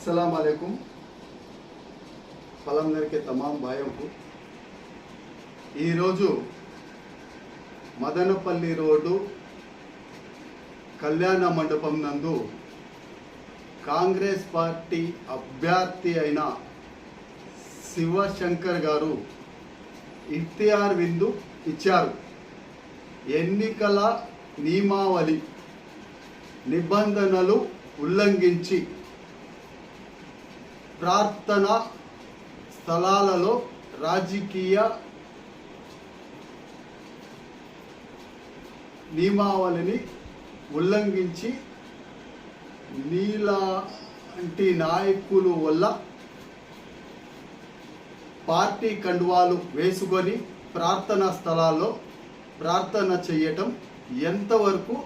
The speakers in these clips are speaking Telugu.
अस्सलाम वालेकुम पलमनगर के तमाम भाइयों को ఈరోజు మదనపల్లి రోడ్డు కళ్యాణ మండపం నందు కాంగ్రెస్ పార్టీ అభ్యర్థి అయిన శివశంకర్ గారు ఇఫ్తియార్ విందు ఇచ్చారు. ఎన్నికల నియమావళి నిబంధనలు ఉల్లంఘించి ప్రార్థనా స్థలాలలో రాజకీయ నియమావళిని ఉల్లంఘించి నీలాంటి నాయకుల వల్ల పార్టీ కండువాలు వేసుకొని ప్రార్థనా స్థలాల్లో ప్రార్థన చేయటం ఎంతవరకు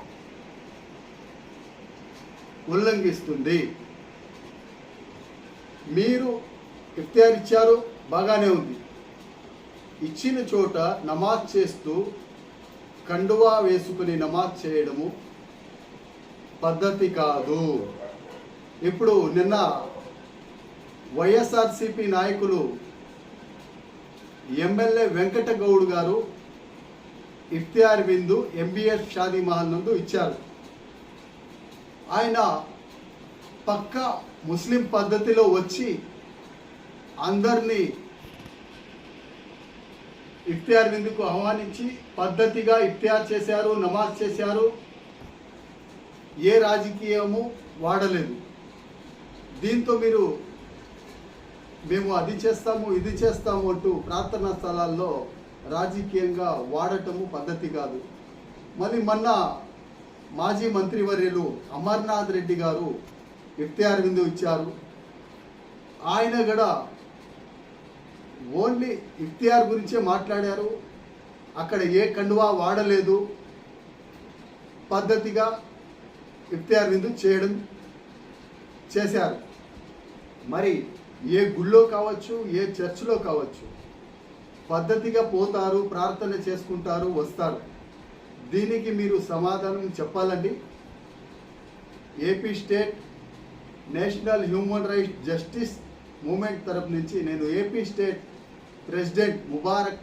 ఉల్లంఘిస్తుంది? మీరు ఇఫ్తియార్ ఇచ్చారు, బాగానే ఉంది. ఇచ్చిన చోట నమాజ్ చేస్తూ కండువా వేసుకుని నమాజ్ చేయడము పద్ధతి కాదు. ఇప్పుడు నిన్న వైఎస్ఆర్సిపి నాయకులు ఎమ్మెల్యే వెంకటగౌడ్ గారు ఇఫ్తియార్ విందు ఎంబీఎస్ షాదీ మహల్ నందు ఇచ్చారు. ఆయన పక్క ముస్లిం పద్ధతిలో వచ్చి అందరినీ ఇఫ్తియార్ విందుకు ఆహ్వానించి పద్ధతిగా ఇఫ్తియార్ చేశారు, నమాజ్ చేశారు. ఏ రాజకీయము వాడలేదు. దీంతో మీరు మేము అది చేస్తాము ఇది చేస్తాము అంటూ ప్రార్థనా స్థలాల్లో రాజకీయంగా వాడటము పద్ధతి కాదు. మళ్ళీ మొన్న మాజీ మంత్రివర్యులు అమర్నాథ్ రెడ్డి గారు ఇఫ్తియార్ విందు ఇచ్చారు. ఆయన కూడా ఓన్లీ ఇఫ్తియార్ గురించే మాట్లాడారు. అక్కడ ఏ కండువా వాడలేదు. పద్ధతిగా ఇఫ్తియార్ విందు చేశారు. మరి ఏ గుళ్ళో కావచ్చు, ఏ చర్చిలో కావచ్చు, పద్ధతిగా పోతారు, ప్రార్థన చేసుకుంటారు, వస్తారు. దీనికి మీరు సమాధానం చెప్పాలండి. AP state national human rights justice movement తరపు నుంచి నేను ఏపీ స్టేట్ ప్రెసిడెంట్ ముబారక్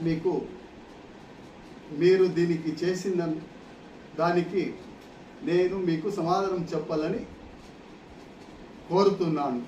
మీరు దీనికి చేసిన దానికి నేను మీకు సమాధానం చెప్పాలని కోరుతున్నాను.